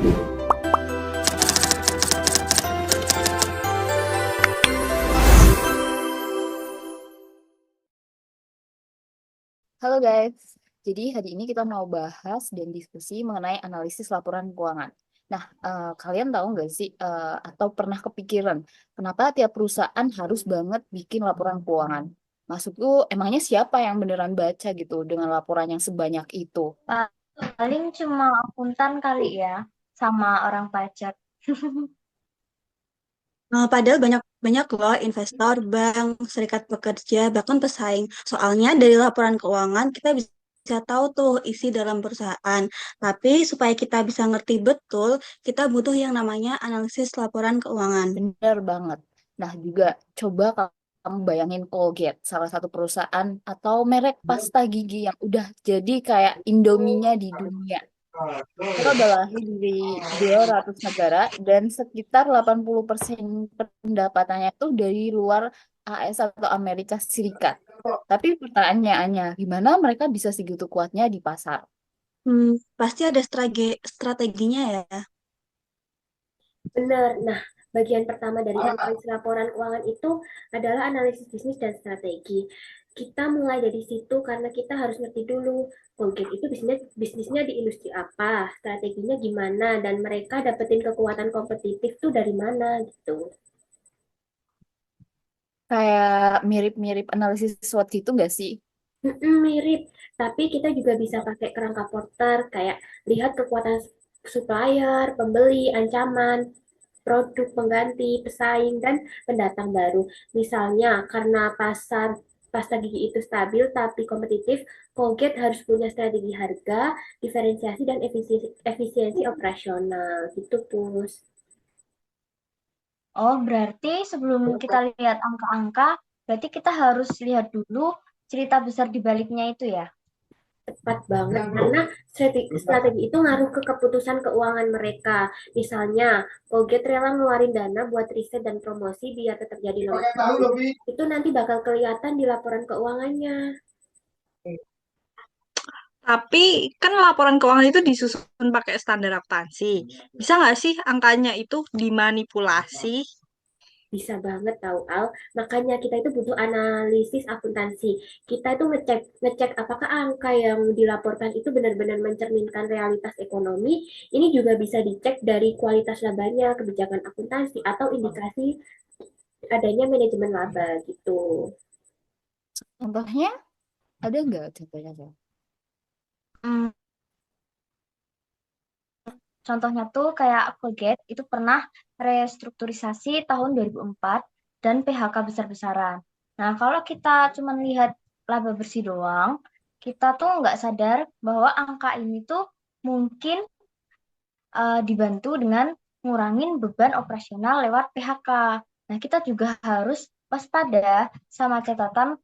Halo guys, jadi hari ini kita mau bahas dan diskusi mengenai analisis laporan keuangan. Nah, kalian tahu nggak sih, atau pernah kepikiran, kenapa tiap perusahaan harus banget bikin laporan keuangan? Maksudku, emangnya siapa yang beneran baca gitu dengan laporan yang sebanyak itu? Paling cuma akuntan kali ya, sama orang pajak. Padahal banyak banyak loh investor, bank, serikat pekerja, bahkan pesaing. Soalnya dari laporan keuangan kita bisa tahu tuh isi dalam perusahaan. Tapi supaya kita bisa ngerti betul, kita butuh yang namanya analisis laporan keuangan. Bener banget. Nah, juga coba kamu bayangin Colgate, salah satu perusahaan atau merek pasta gigi yang udah jadi kayak Indominya di dunia. Mereka udah lahir di 200 negara dan sekitar 80% pendapatannya itu dari luar AS atau Amerika Serikat. Tapi pertanyaannya, gimana mereka bisa segitu kuatnya di pasar? Pasti ada strateginya ya. Benar. Nah, bagian pertama dari analisis laporan keuangan itu adalah analisis bisnis dan strategi. Kita mulai dari situ karena kita harus ngerti dulu Colgate itu bisnisnya di industri apa, strateginya gimana, dan mereka dapetin kekuatan kompetitif tuh dari mana gitu. Kayak mirip-mirip analisis SWOT gitu nggak sih? Mirip, tapi kita juga bisa pakai kerangka Porter, kayak lihat kekuatan supplier, pembeli, ancaman, produk pengganti, pesaing, dan pendatang baru. Misalnya, karena pasar pasta gigi itu stabil tapi kompetitif, Colgate harus punya strategi harga, diferensiasi, dan efisiensi operasional. Gitu, Pus. Oh, berarti sebelum kita lihat angka-angka, berarti kita harus lihat dulu cerita besar di baliknya itu ya. Tepat banget, karena strategi itu ngaruh ke keputusan keuangan mereka. Misalnya, Colgate rela ngeluarin dana buat riset dan promosi biar tetap jadi nomor satu. Itu nanti bakal kelihatan di laporan keuangannya. Tapi kan laporan keuangan itu disusun pakai standar akuntansi. Bisa nggak sih angkanya itu dimanipulasi? Bisa banget tahu Al. Makanya kita itu butuh analisis akuntansi. Kita itu ngecek ngecek apakah angka yang dilaporkan itu benar-benar mencerminkan realitas ekonomi. Ini juga bisa dicek dari kualitas labanya, kebijakan akuntansi, atau indikasi adanya manajemen laba gitu. Contohnya, ada nggak contohnya? Sel? Hmm, Contohnya tuh kayak Colgate itu pernah restrukturisasi tahun 2004 dan PHK besar-besaran. Nah, kalau kita cuma lihat laba bersih doang, kita tuh nggak sadar bahwa angka ini tuh mungkin dibantu dengan ngurangin beban operasional lewat PHK. Nah, kita juga harus waspada sama catatan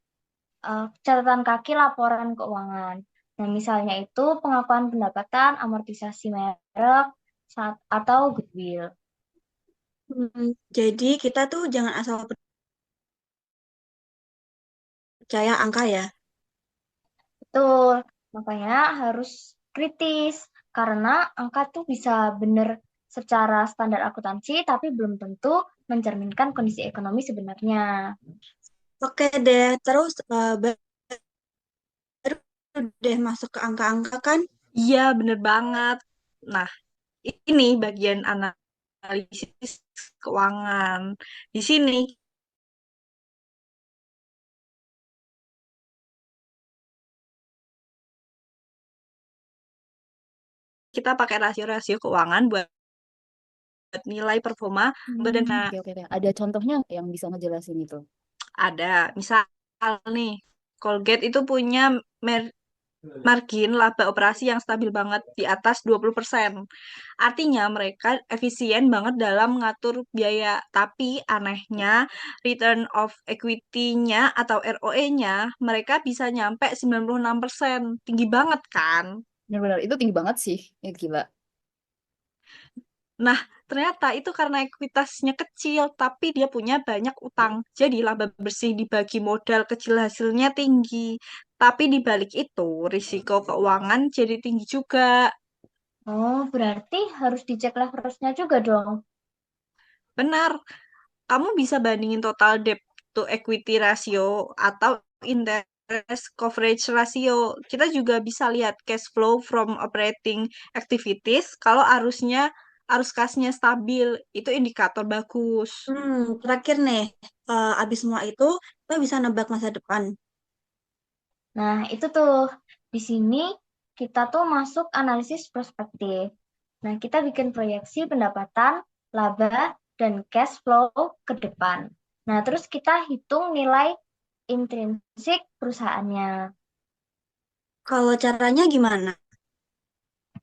kaki laporan keuangan. Nah, misalnya itu pengakuan pendapatan, amortisasi merek, atau goodwill. Jadi kita tuh jangan asal percaya angka ya. Betul, makanya harus kritis karena angka tuh bisa benar secara standar akuntansi, tapi belum tentu mencerminkan kondisi ekonomi sebenarnya. Oke deh, terus baru deh masuk ke angka-angka kan? Iya, bener banget. Nah, ini bagian analisis keuangan. Di sini kita pakai rasio-rasio keuangan buat nilai performa badan. Nah, Oke, oke, oke. Ada contohnya nggak yang bisa ngejelasin itu? ada, misal nih, Colgate itu punya margin laba operasi yang stabil banget di atas 20%. Artinya mereka efisien banget dalam mengatur biaya. Tapi anehnya return of equity-nya atau ROE-nya mereka bisa nyampe 96%. Tinggi banget kan? Benar-benar, itu tinggi banget sih. Ya, gila. Nah, ternyata itu karena ekuitasnya kecil, tapi dia punya banyak utang. Jadi laba bersih dibagi modal kecil hasilnya tinggi. Tapi di balik itu, risiko keuangan jadi tinggi juga. Oh, berarti harus dicek leverage-nya juga dong. Benar, kamu bisa bandingin total debt to equity ratio atau interest coverage ratio. Kita juga bisa lihat cash flow from operating activities. Kalau arus kasnya stabil, itu indikator bagus. Terakhir nih, abis semua itu kita bisa nebak masa depan. Nah, itu tuh. Di sini kita tuh masuk analisis prospektif. Nah, kita bikin proyeksi pendapatan, laba, dan cash flow ke depan. Nah, terus kita hitung nilai intrinsik perusahaannya. Kalau caranya gimana?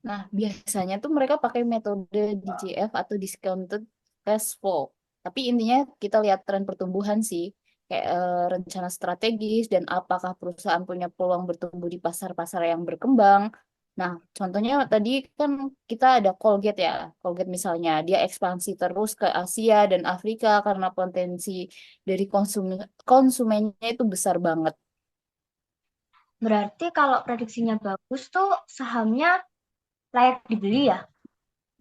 Nah, biasanya tuh mereka pakai metode DCF atau discounted cash flow. Tapi intinya kita lihat tren pertumbuhan sih, kayak rencana strategis dan apakah perusahaan punya peluang bertumbuh di pasar-pasar yang berkembang. Nah, contohnya tadi kan kita ada Colgate ya. Colgate misalnya, dia ekspansi terus ke Asia dan Afrika karena potensi dari konsumennya itu besar banget. Berarti kalau prediksinya bagus tuh sahamnya layak dibeli ya?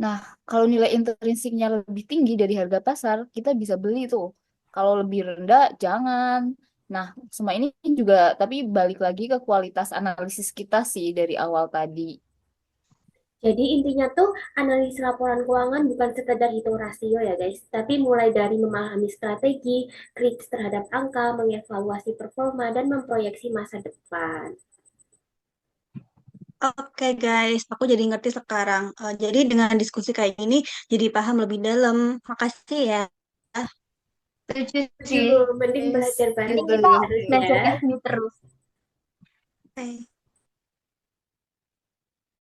Nah, kalau nilai intrinsiknya lebih tinggi dari harga pasar, kita bisa beli tuh. Kalau lebih rendah, jangan. Nah, semua ini juga, tapi balik lagi ke kualitas analisis kita sih dari awal tadi. Jadi intinya tuh analisis laporan keuangan bukan sekedar hitung rasio ya guys, tapi mulai dari memahami strategi, kritis terhadap angka, mengevaluasi performa, dan memproyeksi masa depan. Oke guys, aku jadi ngerti sekarang. Jadi dengan diskusi kayak gini, jadi paham lebih dalam. Makasih ya. Setuju sih. Aduh, mending Yes, belajar bareng Ini gitu kita gini deh. terus ya. belajarnya gini terus. Oke.